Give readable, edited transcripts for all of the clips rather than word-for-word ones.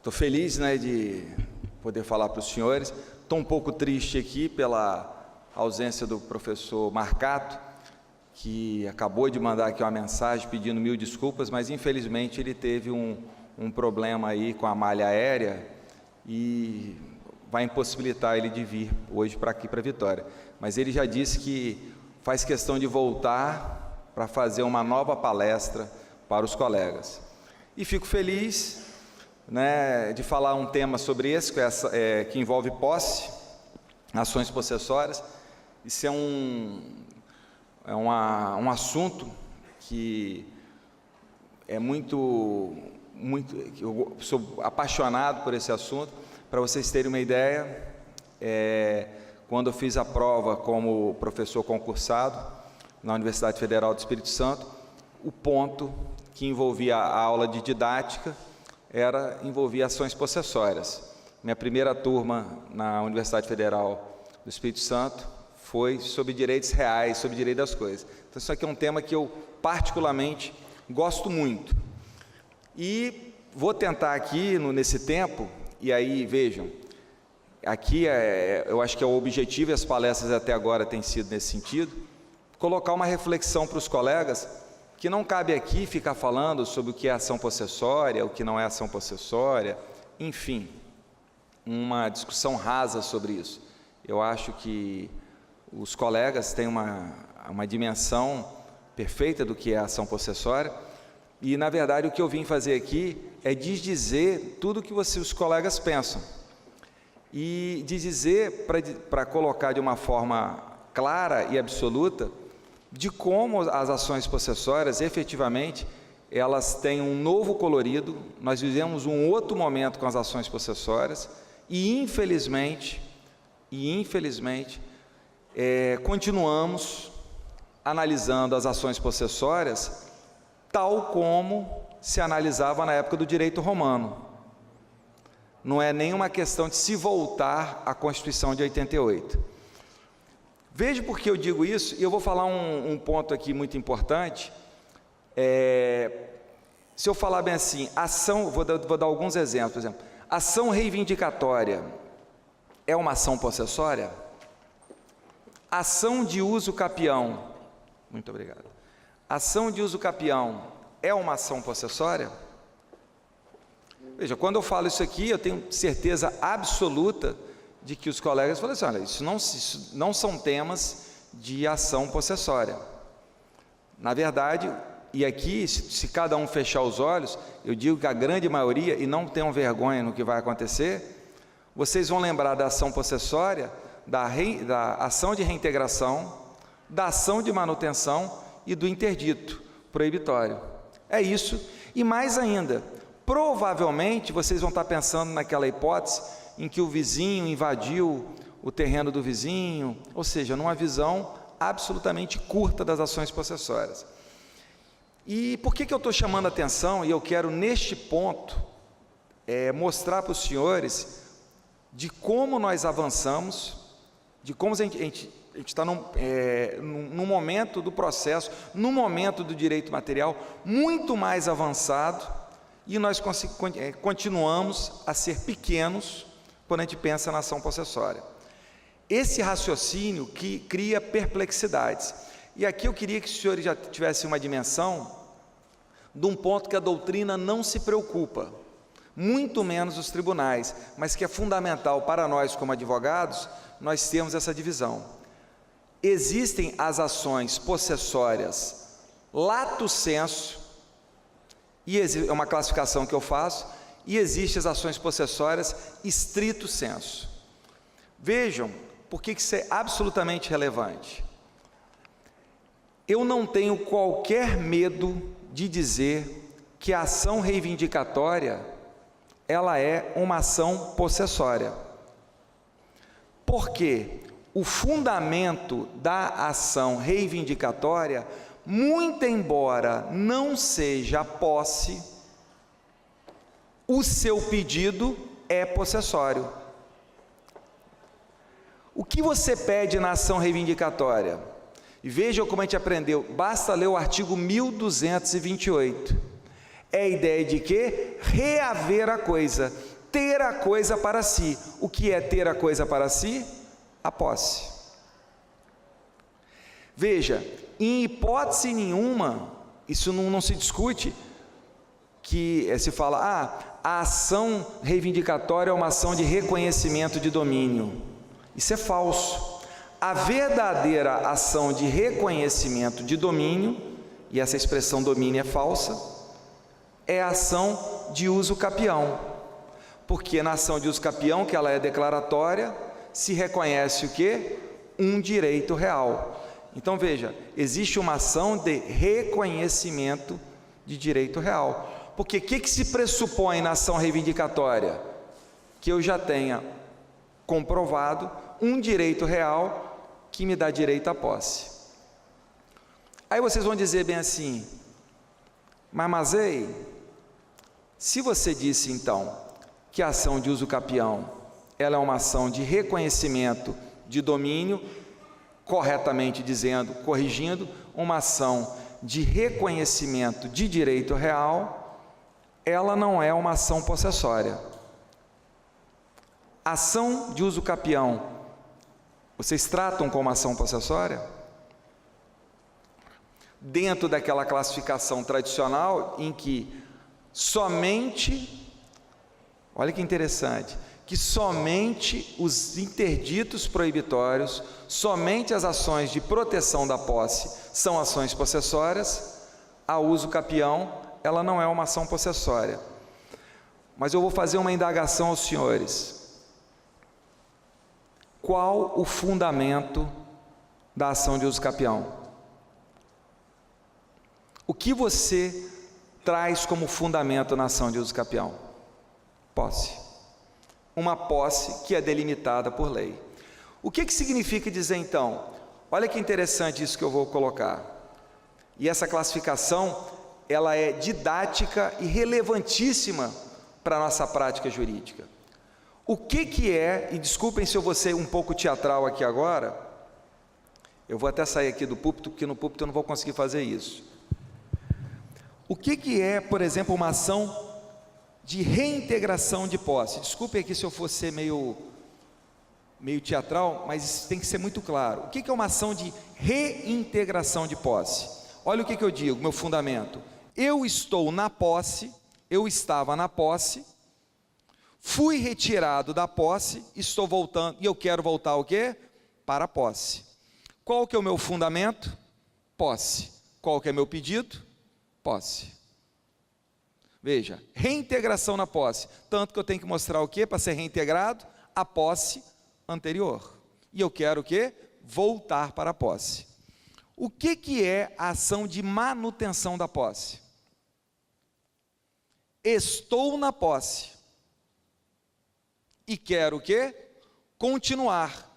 Estou feliz, né, de poder falar para os senhores. Estou um pouco triste aqui pela ausência do professor Marcato, que acabou de mandar aqui uma mensagem pedindo 1000 desculpas, mas infelizmente ele teve um problema aí com a malha aérea e vai impossibilitar ele de vir hoje para aqui, para Vitória. Mas ele já disse que faz questão de voltar para fazer uma nova palestra para os colegas. E fico feliz, né, de falar um tema sobre esse, que envolve posse, ações possessórias. Isso é um assunto que é eu sou apaixonado por esse assunto. Para vocês terem uma ideia, quando eu fiz a prova como professor concursado na Universidade Federal do Espírito Santo, o ponto que envolvia a aula de didática envolvia ações possessórias. Minha primeira turma na Universidade Federal do Espírito Santo foi sobre direitos reais, sobre direito das coisas. Então isso aqui é um tema que eu particularmente gosto muito. E vou tentar aqui, nesse tempo, e aí vejam, aqui eu acho que é o objetivo, e as palestras até agora têm sido nesse sentido, colocar uma reflexão para os colegas, que não cabe aqui ficar falando sobre o que é ação possessória, o que não é ação possessória, enfim, uma discussão rasa sobre isso. Eu acho que os colegas têm uma dimensão perfeita do que é ação possessória, e na verdade o que eu vim fazer aqui é desdizer tudo o que os colegas pensam, e desdizer para colocar de uma forma clara e absoluta de como as ações possessórias, efetivamente, elas têm um novo colorido. Nós vivemos um outro momento com as ações possessórias, e infelizmente, continuamos analisando as ações possessórias tal como se analisava na época do direito romano. Não é nenhuma questão de se voltar à Constituição de 88. Veja por que eu digo isso, e eu vou falar um ponto aqui muito importante. Se eu falar bem assim, vou dar alguns exemplos. Por exemplo, ação reivindicatória é uma ação possessória? Ação de uso capião, muito obrigado. Ação de uso capião é uma ação possessória? Veja, quando eu falo isso aqui, eu tenho certeza absoluta de que os colegas falam assim: olha, isso não são temas de ação possessória. Na verdade, e aqui, se cada um fechar os olhos, eu digo que a grande maioria, e não tenham vergonha no que vai acontecer, vocês vão lembrar da ação possessória, da ação de reintegração, da ação de manutenção e do interdito proibitório. É isso, e mais ainda, provavelmente vocês vão estar pensando naquela hipótese em que o vizinho invadiu o terreno do vizinho, ou seja, numa visão absolutamente curta das ações possessórias. E por que eu estou chamando a atenção, e eu quero neste ponto mostrar para os senhores de como nós avançamos, de como a gente está num momento do processo, num momento do direito material muito mais avançado, e nós continuamos a ser pequenos quando a gente pensa na ação possessória. Esse raciocínio que cria perplexidades. E aqui eu queria que os senhores já tivessem uma dimensão de um ponto que a doutrina não se preocupa, muito menos os tribunais, mas que é fundamental para nós como advogados, nós temos essa divisão. Existem as ações possessórias lato sensu, e é uma classificação que eu faço, e existem as ações possessórias stricto sensu. Vejam, por que isso é absolutamente relevante. Eu não tenho qualquer medo de dizer que a ação reivindicatória, ela é uma ação possessória. Porque o fundamento da ação reivindicatória, muito embora não seja a posse, o seu pedido é possessório. O que você pede na ação reivindicatória? E veja como a gente aprendeu, basta ler o artigo 1228. É a ideia de que reaver a coisa. ter a coisa para si. O que é ter a coisa para si? A posse. Veja, em hipótese nenhuma, isso não se discute, que se fala, a ação reivindicatória é uma ação de reconhecimento de domínio. Isso é falso. A verdadeira ação de reconhecimento de domínio, e essa expressão domínio é falsa, é a ação de uso capião. Porque na ação de uso capião, que ela é declaratória, se reconhece o quê? Um direito real. Então veja, existe uma ação de reconhecimento de direito real. Porque o que se pressupõe na ação reivindicatória? Que eu já tenha comprovado um direito real que me dá direito à posse. Aí vocês vão dizer bem assim, mas ei, se você disse então que a ação de uso capião, ela é uma ação de reconhecimento de domínio, corretamente dizendo, corrigindo, uma ação de reconhecimento de direito real, ela não é uma ação possessória. Ação de uso capião, vocês tratam como ação possessória? Dentro daquela classificação tradicional em que somente, olha que interessante, que somente os interditos proibitórios, somente as ações de proteção da posse são ações possessórias, a uso capião, ela não é uma ação possessória. Mas eu vou fazer uma indagação aos senhores. Qual o fundamento da ação de uso capião? O que você traz como fundamento na ação de uso capião? Posse. Uma posse que é delimitada por lei. O que significa dizer então? Olha que interessante isso que eu vou colocar. E essa classificação, ela é didática e relevantíssima para a nossa prática jurídica. O que é, e desculpem se eu vou ser um pouco teatral aqui agora, eu vou até sair aqui do púlpito, porque no púlpito eu não vou conseguir fazer isso. O que é, por exemplo, uma ação de reintegração de posse? Desculpem aqui se eu for ser meio teatral, mas isso tem que ser muito claro. O que é uma ação de reintegração de posse? Olha o que eu digo, meu fundamento. Eu estou na posse, eu estava na posse, fui retirado da posse, estou voltando, e eu quero voltar ao quê? Para a posse. Qual que é o meu fundamento? Posse. Qual que é meu pedido? Posse. Veja, reintegração na posse, tanto que eu tenho que mostrar o quê para ser reintegrado? A posse anterior. E eu quero o quê? Voltar para a posse. O que é a ação de manutenção da posse? Estou na posse e quero o quê? Continuar.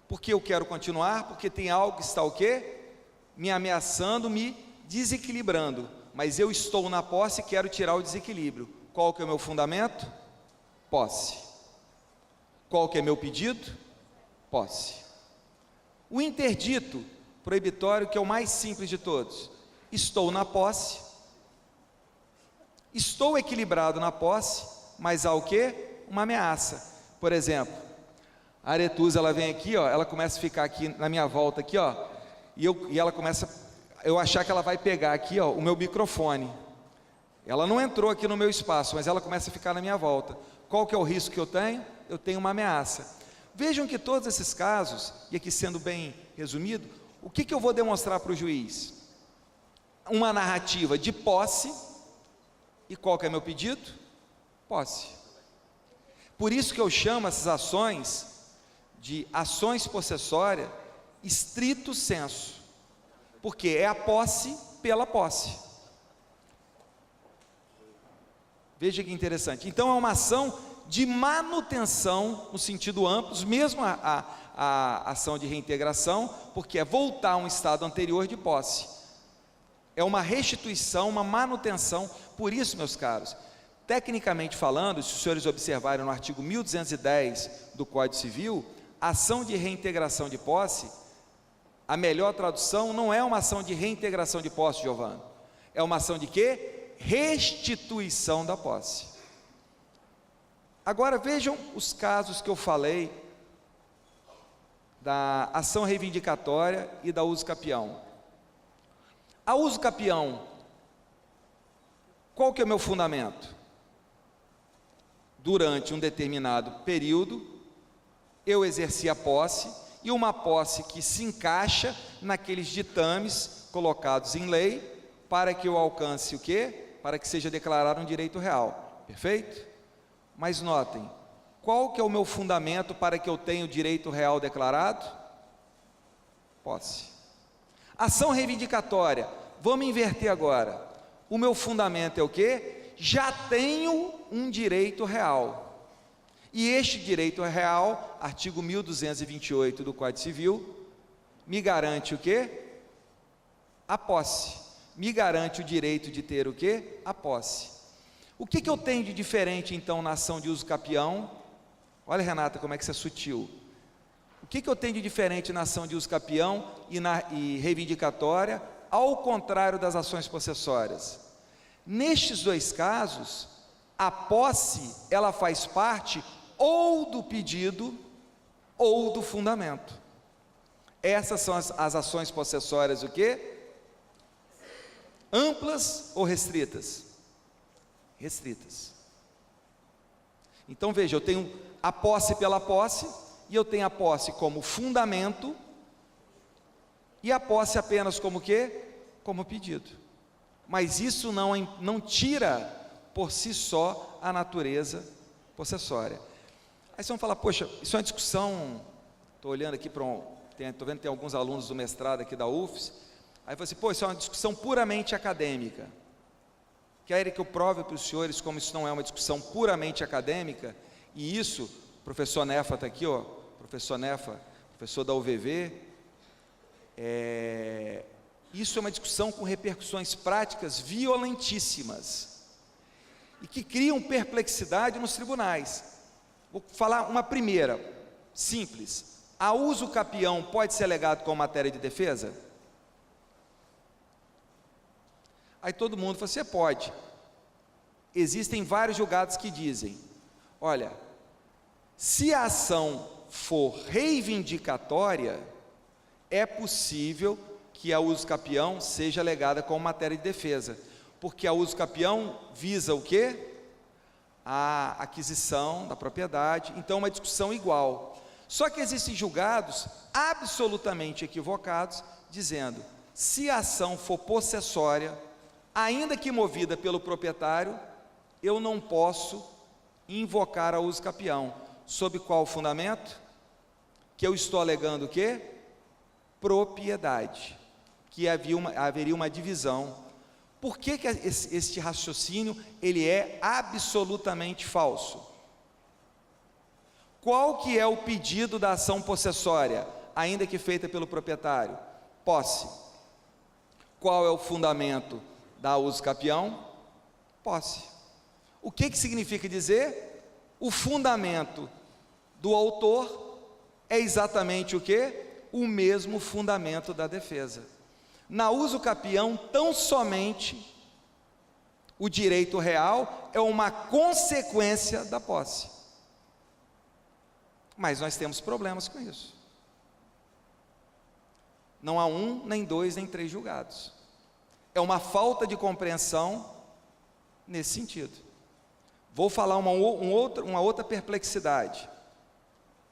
Por que eu quero continuar? Porque tem algo que está o quê? Me ameaçando, me desequilibrando. Mas eu estou na posse e quero tirar o desequilíbrio. Qual que é o meu fundamento? Posse. Qual que é meu pedido? Posse. O interdito proibitório, que é o mais simples de todos. Estou na posse, estou equilibrado na posse, mas há o quê? Uma ameaça. Por exemplo, a Aretusa, ela vem aqui, ó, ela começa a ficar aqui na minha volta aqui, ó, e ela começa, eu achar que ela vai pegar aqui, ó, o meu microfone. Ela não entrou aqui no meu espaço, mas ela começa a ficar na minha volta. Qual que é o risco que eu tenho? Eu tenho uma ameaça. Vejam que todos esses casos, e aqui sendo bem resumido, o que eu vou demonstrar para o juiz? Uma narrativa de posse, e qual que é meu pedido? Posse. Por isso que eu chamo essas ações de ações possessórias estrito sensu, porque é a posse pela posse. Veja que interessante. Então é uma ação de manutenção no sentido amplo, mesmo a ação de reintegração, porque é voltar a um estado anterior de posse. É uma restituição, uma manutenção. Por isso, meus caros, tecnicamente falando, se os senhores observarem no artigo 1210 do Código Civil, a ação de reintegração de posse, a melhor tradução não é uma ação de reintegração de posse, Giovana. É uma ação de quê? Restituição da posse. Agora vejam os casos que eu falei da ação reivindicatória e da uso capião. A uso capião, qual que é o meu fundamento? Durante um determinado período, eu exerci a posse, e uma posse que se encaixa naqueles ditames colocados em lei, para que eu alcance o quê? Para que seja declarado um direito real, perfeito? Mas notem, qual que é o meu fundamento para que eu tenha o direito real declarado? Posse. Ação reivindicatória, vamos inverter agora. O meu fundamento é o quê? Já tenho um direito real. E este direito real, artigo 1228 do Código Civil, me garante o quê? A posse. Me garante o direito de ter o quê? A posse. O que eu tenho de diferente, então, na ação de uso capião? Olha, Renata, como é que isso é sutil. O que eu tenho de diferente na ação de uso capião e reivindicatória, ao contrário das ações possessórias? Nestes dois casos, a posse, ela faz parte ou do pedido ou do fundamento. Essas são as ações possessórias, o quê? Amplas ou restritas? Restritas. Então veja, eu tenho a posse pela posse, e eu tenho a posse como fundamento, e a posse apenas como quê? Como pedido. Mas isso não tira por si só a natureza possessória. Aí vocês vão falar, poxa, isso é uma discussão, estou olhando aqui para estou vendo que tem alguns alunos do mestrado aqui da UFS, aí eu falei assim, pô, isso é uma discussão puramente acadêmica. Querem que eu prove para os senhores como isso não é uma discussão puramente acadêmica? E isso, o professor Nefa está aqui, ó, professor Nefa, professor da UVV, isso é uma discussão com repercussões práticas violentíssimas, e que criam perplexidade nos tribunais. Vou falar uma primeira, simples. A uso capião pode ser alegado como matéria de defesa? Aí todo mundo fala, você pode. Existem vários julgados que dizem, olha, se a ação for reivindicatória, é possível que a uso capião seja alegada como matéria de defesa, porque a uso capião visa o quê? A aquisição da propriedade, então uma discussão igual. Só que existem julgados absolutamente equivocados, dizendo, se a ação for possessória, ainda que movida pelo proprietário, eu não posso invocar a uso capião. Sob qual fundamento? Que eu estou alegando o quê? Propriedade, que haveria uma divisão. Por que este raciocínio ele é absolutamente falso? Qual que é o pedido da ação possessória, ainda que feita pelo proprietário? Posse. Qual é o fundamento da uso capião? Posse. O que significa dizer? O fundamento do autor é exatamente o quê? O mesmo fundamento da defesa. Na uso capião, tão somente o direito real é uma consequência da posse. Mas nós temos problemas com isso. Não há um, nem dois, nem três julgados. É uma falta de compreensão nesse sentido. Vou falar uma outra perplexidade.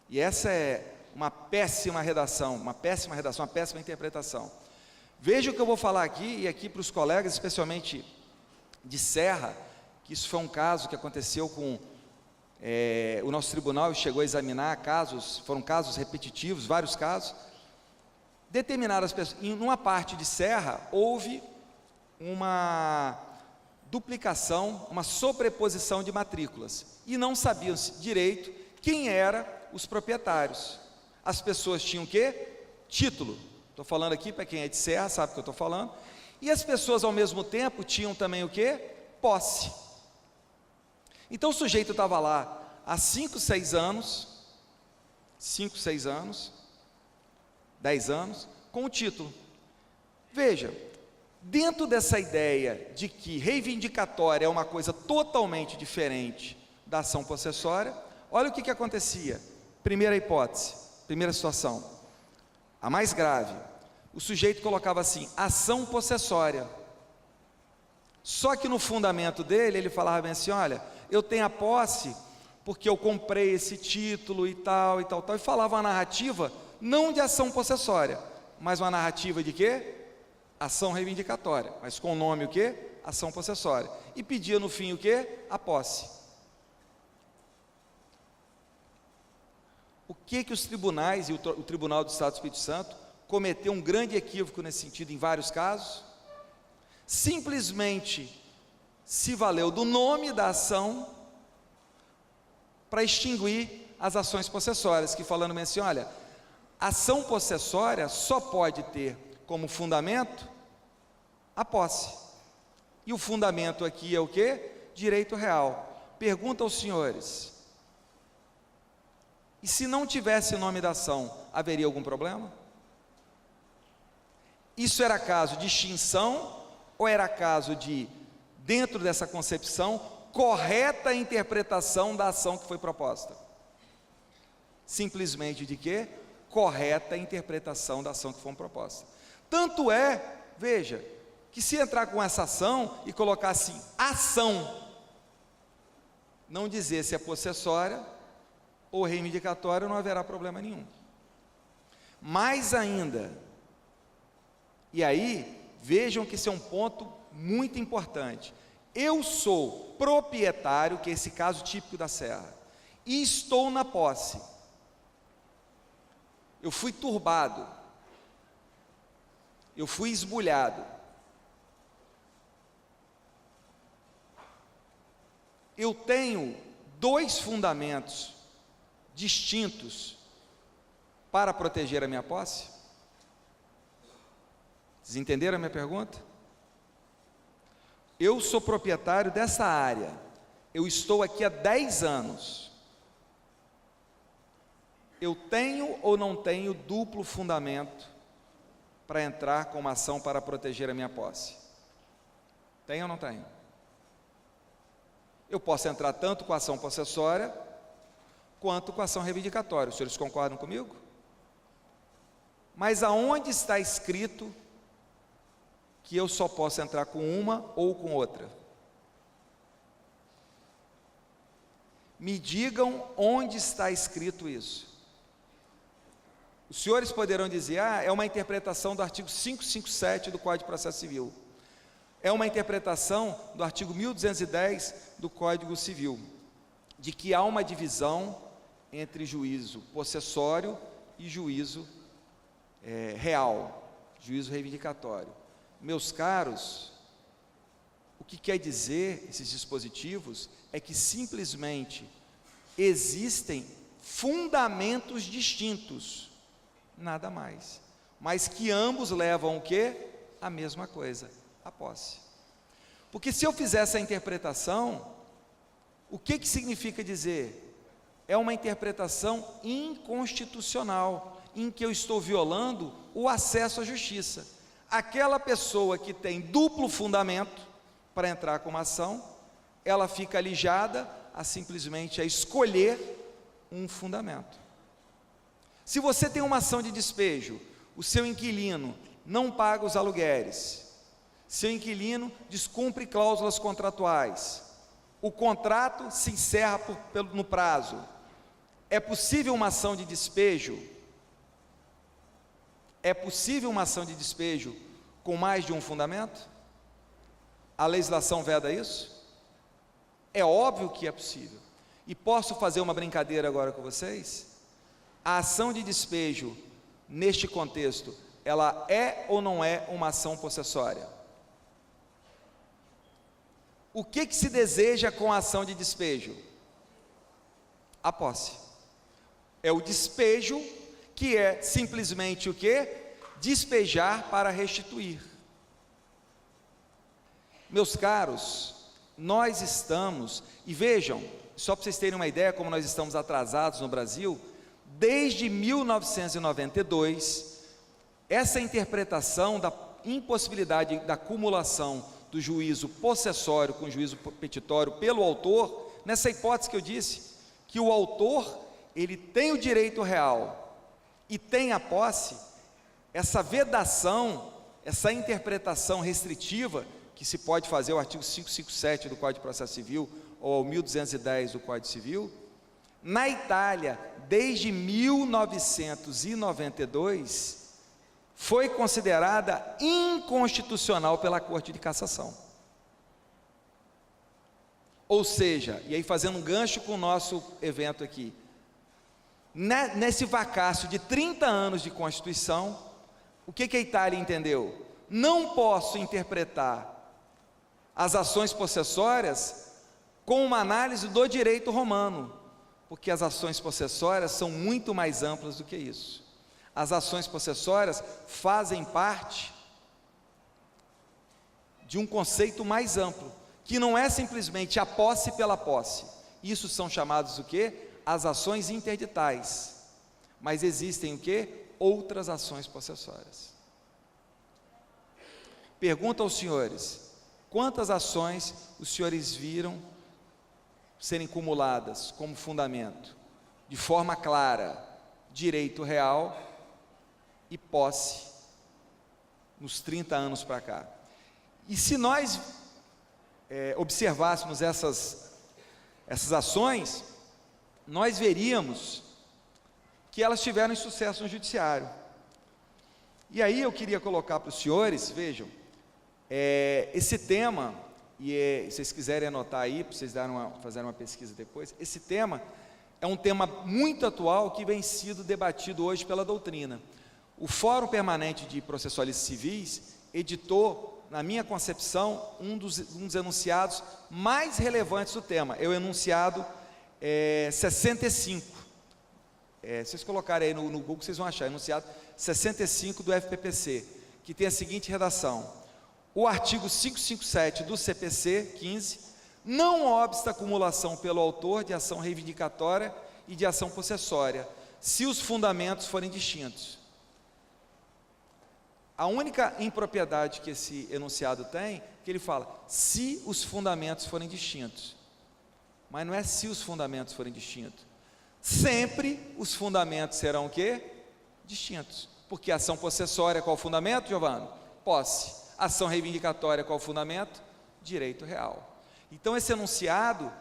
E essa é uma péssima redação, uma péssima interpretação. Veja o que eu vou falar aqui, e aqui para os colegas, especialmente de Serra, que isso foi um caso que aconteceu com o nosso tribunal, chegou a examinar casos, foram casos repetitivos, vários casos. Determinadas pessoas, em uma parte de Serra, houve uma duplicação, uma sobreposição de matrículas, e não sabiam direito quem eram os proprietários. As pessoas tinham o quê? Título. Estou falando aqui para quem é de Serra, sabe o que eu estou falando. E as pessoas ao mesmo tempo tinham também o quê? Posse. Então o sujeito estava lá há 5, 6 anos, 10 anos, com o título. Veja, dentro dessa ideia de que reivindicatória é uma coisa totalmente diferente da ação possessória, olha o que acontecia. Primeira hipótese, primeira situação, a mais grave, o sujeito colocava assim, ação possessória. Só que no fundamento dele, ele falava bem assim, olha, eu tenho a posse porque eu comprei esse título e tal, e falava uma narrativa, não de ação possessória, mas uma narrativa de quê? Ação reivindicatória, mas com o nome o quê? Ação possessória. E pedia no fim o quê? A posse. O que os tribunais e o Tribunal do Estado do Espírito Santo cometeu um grande equívoco nesse sentido em vários casos? Simplesmente se valeu do nome da ação para extinguir as ações possessórias, que falando bem assim, olha, ação possessória só pode ter como fundamento a posse. E o fundamento aqui é o quê? Direito real. Pergunta aos senhores, e se não tivesse o nome da ação, haveria algum problema? Isso era caso de extinção ou era caso de, dentro dessa concepção, correta interpretação da ação que foi proposta? Simplesmente de quê? Correta interpretação da ação que foi proposta. Tanto é, veja, que se entrar com essa ação e colocar assim, ação, não dizer se é possessória ou reivindicatória, não haverá problema nenhum. Mais ainda, e aí, vejam que esse é um ponto muito importante, eu sou proprietário, que é esse caso típico da Serra, e estou na posse, eu fui turbado, eu fui esbulhado, eu tenho dois fundamentos distintos para proteger a minha posse? Vocês entenderam a minha pergunta? Eu sou proprietário dessa área, eu estou aqui há 10 anos, eu tenho ou não tenho duplo fundamento para entrar com uma ação para proteger a minha posse? Tenho ou não tenho? Eu posso entrar tanto com a ação possessória, quanto com a ação reivindicatória. Os senhores concordam comigo? Mas aonde está escrito que eu só posso entrar com uma ou com outra? Me digam onde está escrito isso. Os senhores poderão dizer, é uma interpretação do artigo 557 do Código de Processo Civil. É uma interpretação do artigo 1210 do Código Civil, de que há uma divisão entre juízo possessório e juízo real, juízo reivindicatório. Meus caros, o que quer dizer esses dispositivos é que simplesmente existem fundamentos distintos, nada mais, mas que ambos levam o quê? A mesma coisa, a posse. Porque se eu fizer essa interpretação, o que significa dizer? É uma interpretação inconstitucional, em que eu estou violando o acesso à justiça. Aquela pessoa que tem duplo fundamento para entrar com uma ação, ela fica alijada a simplesmente a escolher um fundamento. Se você tem uma ação de despejo, o seu inquilino não paga os aluguéis, seu inquilino descumpre cláusulas contratuais, o contrato se encerra no prazo, é possível uma ação de despejo? É possível uma ação de despejo com mais de um fundamento? A legislação veda isso? É óbvio que é possível. E posso fazer uma brincadeira agora com vocês? A ação de despejo, neste contexto, ela é ou não é uma ação possessória? O que se deseja com a ação de despejo? A posse. É o despejo, que é simplesmente o quê? Despejar para restituir. Meus caros, nós estamos, e vejam, só para vocês terem uma ideia como nós estamos atrasados no Brasil, desde 1992, essa interpretação da impossibilidade da acumulação do juízo possessório com o juízo petitório pelo autor nessa hipótese que eu disse, que o autor, ele tem o direito real e tem a posse, essa vedação, essa interpretação restritiva, que se pode fazer o artigo 557 do Código de Processo Civil, ou ao 1210 do Código Civil, na Itália, desde 1992, foi considerada inconstitucional pela Corte de Cassação. Ou seja, e aí fazendo um gancho com o nosso evento aqui, nesse vacácio de 30 anos de Constituição, o que a Itália entendeu? Não posso interpretar as ações possessórias com uma análise do direito romano, porque as ações possessórias são muito mais amplas do que isso. As ações possessórias fazem parte de um conceito mais amplo, que não é simplesmente a posse pela posse. Isso são chamados o quê? As ações interditais. Mas existem o quê? Outras ações possessórias. Pergunto aos senhores, quantas ações os senhores viram serem cumuladas como fundamento, de forma clara, direito real e posse, nos 30 anos para cá? E se nós observássemos essas ações, nós veríamos que elas tiveram sucesso no judiciário. E aí eu queria colocar para os senhores, vejam, esse tema, se vocês quiserem anotar aí, para vocês fazerem uma pesquisa depois, esse tema é um tema muito atual que vem sido debatido hoje pela doutrina. O Fórum Permanente de Processualistas Civis editou, na minha concepção, um dos enunciados mais relevantes do tema, é o enunciado 65. Se vocês colocarem aí no Google, vocês vão achar, enunciado 65 do FPPC, que tem a seguinte redação: o artigo 557 do CPC 15 não obsta a acumulação pelo autor de ação reivindicatória e de ação possessória, se os fundamentos forem distintos. A única impropriedade que esse enunciado tem, que ele fala, se os fundamentos forem distintos. Mas não é se os fundamentos forem distintos. Sempre os fundamentos serão o quê? Distintos. Porque a ação possessória, qual o fundamento, Giovanni? Posse. Ação reivindicatória, qual o fundamento? Direito real. Então esse enunciado,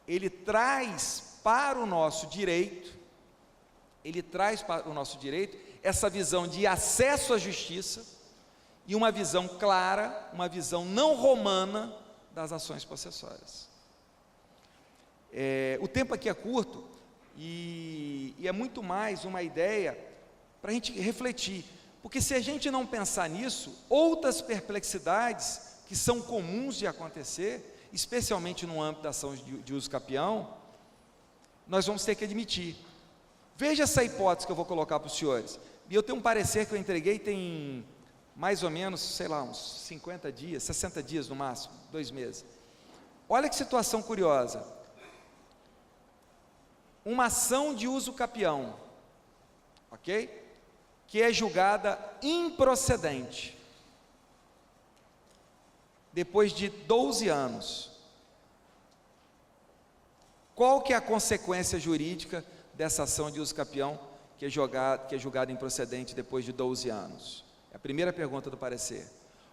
ele traz para o nosso direito, essa visão de acesso à justiça e uma visão clara, uma visão não romana das ações possessórias. O tempo aqui é curto e é muito mais uma ideia para a gente refletir, porque se a gente não pensar nisso, outras perplexidades que são comuns de acontecer, especialmente no âmbito da ação de uso capião, nós vamos ter que admitir. Veja essa hipótese que eu vou colocar para os senhores. E eu tenho um parecer que eu entreguei tem mais ou menos, sei lá, uns 50 dias, 60 dias no máximo, 2 meses. Olha que situação curiosa. Uma ação de uso capião, ok? Que é julgada improcedente, depois de 12 anos. Qual que é a consequência jurídica dessa ação de uso capião que é julgada improcedente depois de 12 anos? É a primeira pergunta do parecer.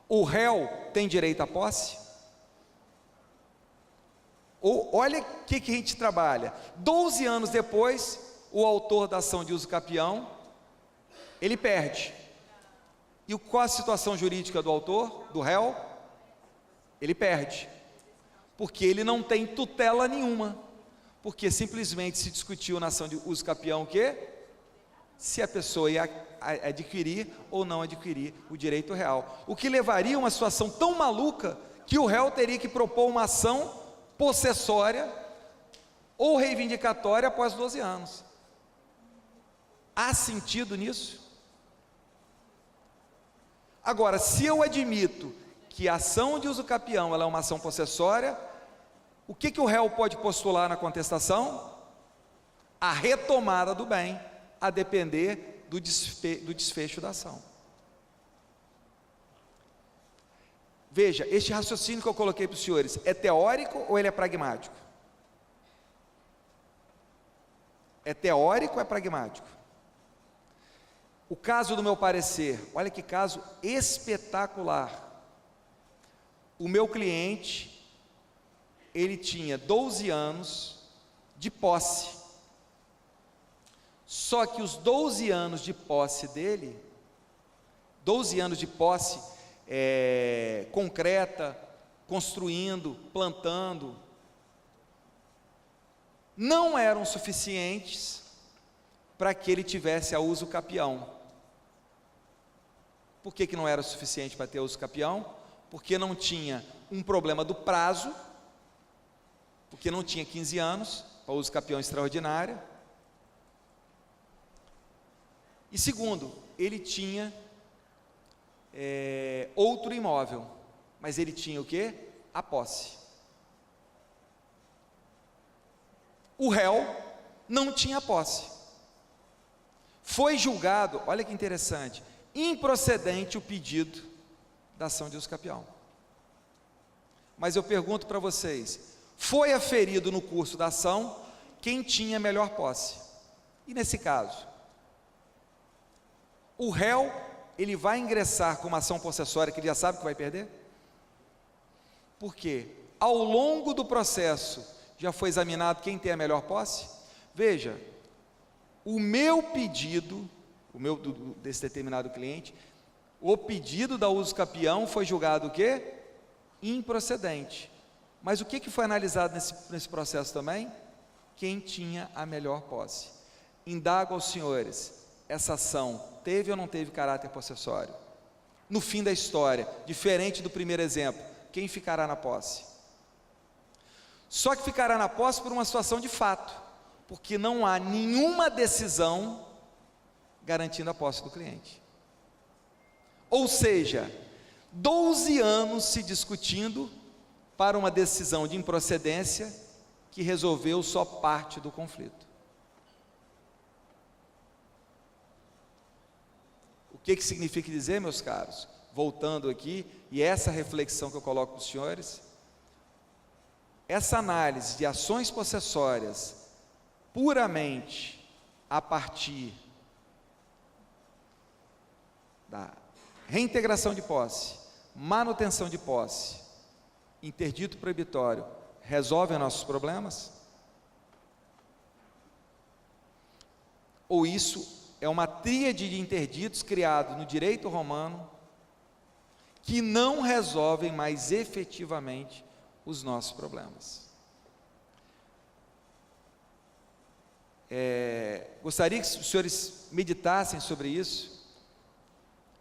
O réu tem direito à posse? Olha o que a gente trabalha. 12 anos depois, o autor da ação de uso capião, ele perde. E qual a situação jurídica do autor, do réu? Ele perde. Porque ele não tem tutela nenhuma. Porque simplesmente se discutiu na ação de uso capião o quê? Se a pessoa ia adquirir ou não adquirir o direito real. O que levaria a uma situação tão maluca que o réu teria que propor uma ação possessória ou reivindicatória após 12 anos. Há sentido nisso? Agora, se eu admito que a ação de uso capião ela é uma ação possessória, o que o réu pode postular na contestação? A retomada do bem, a depender do desfecho da ação. Veja, este raciocínio que eu coloquei para os senhores, é teórico ou ele é pragmático? É teórico ou é pragmático? O caso do meu parecer, olha que caso espetacular. O meu cliente, ele tinha 12 anos de posse. Só que os 12 anos de posse dele, 12 anos de posse concreta, construindo, plantando, não eram suficientes para que ele tivesse a uso capião. Por que não era suficiente para ter uso capião? Porque não tinha um problema do prazo, porque não tinha 15 anos para uso capião extraordinário. E segundo, ele tinha outro imóvel, mas ele tinha o quê? A posse. O réu não tinha posse. Foi julgado, olha que interessante, improcedente o pedido da ação de uso capião. Mas eu pergunto para vocês, foi aferido no curso da ação quem tinha melhor posse? E nesse caso, o réu, ele vai ingressar com uma ação possessória que ele já sabe que vai perder? Porque ao longo do processo já foi examinado quem tem a melhor posse? Veja, o meu pedido, desse determinado cliente, o pedido da uso capião foi julgado o quê? Improcedente. Mas o que foi analisado nesse processo também? Quem tinha a melhor posse. Indago aos senhores, essa ação teve ou não teve caráter possessório? No fim da história, diferente do primeiro exemplo, quem ficará na posse? Só que ficará na posse por uma situação de fato, porque não há nenhuma decisão garantindo a posse do cliente. Ou seja, 12 anos se discutindo para uma decisão de improcedência que resolveu só parte do conflito. O que significa dizer, meus caros? Voltando aqui, e essa reflexão que eu coloco para os senhores, essa análise de ações possessórias puramente a partir da reintegração de posse, manutenção de posse, interdito proibitório, resolve nossos problemas? Ou isso é uma tríade de interditos criados no direito romano que não resolvem mais efetivamente os nossos problemas? Gostaria que os senhores meditassem sobre isso,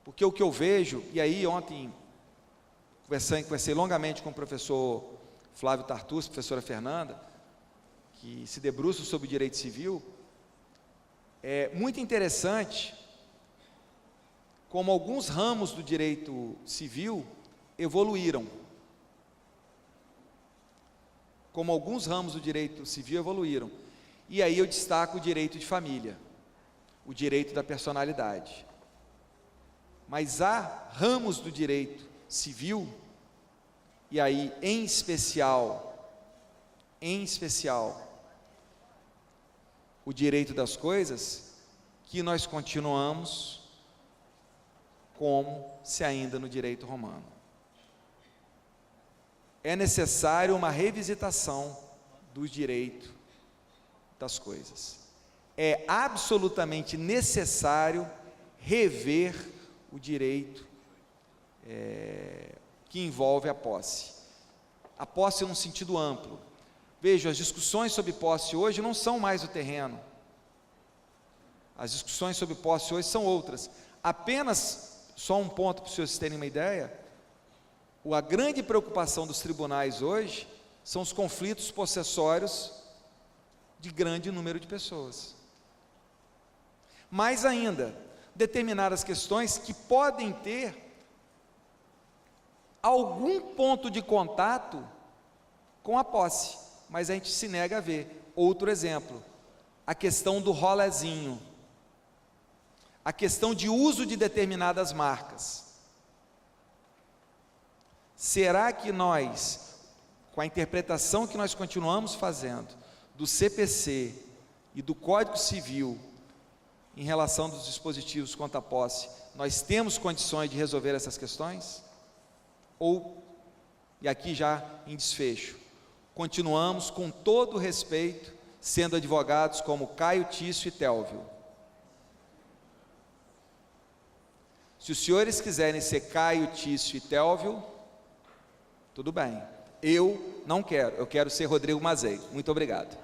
porque o que eu vejo, e aí ontem conversei longamente com o professor Flávio Tartus, professora Fernanda, que se debruça sobre o direito civil. É muito interessante como alguns ramos do direito civil evoluíram. E aí eu destaco o direito de família, o direito da personalidade. Mas há ramos do direito civil, e aí em especial, o direito das coisas, que nós continuamos como se ainda no direito romano. É necessário uma revisitação do direito das coisas. É absolutamente necessário rever o direito que envolve a posse. A posse num sentido amplo. Veja, as discussões sobre posse hoje não são mais o terreno. As discussões sobre posse hoje são outras. Apenas, só um ponto para os senhores terem uma ideia, a grande preocupação dos tribunais hoje são os conflitos possessórios de grande número de pessoas. Mais ainda, determinadas questões que podem ter algum ponto de contato com a posse, mas a gente se nega a ver. Outro exemplo, a questão do rolezinho, a questão de uso de determinadas marcas. Será que nós, com a interpretação que nós continuamos fazendo do CPC, e do Código Civil em relação dos dispositivos quanto à posse, nós temos condições de resolver essas questões? Ou, e aqui já em desfecho, continuamos com todo o respeito sendo advogados como Caio Tício e Télvio? Se os senhores quiserem ser Caio Tício e Télvio, tudo bem. Eu não quero, eu quero ser Rodrigo Mazei. Muito obrigado.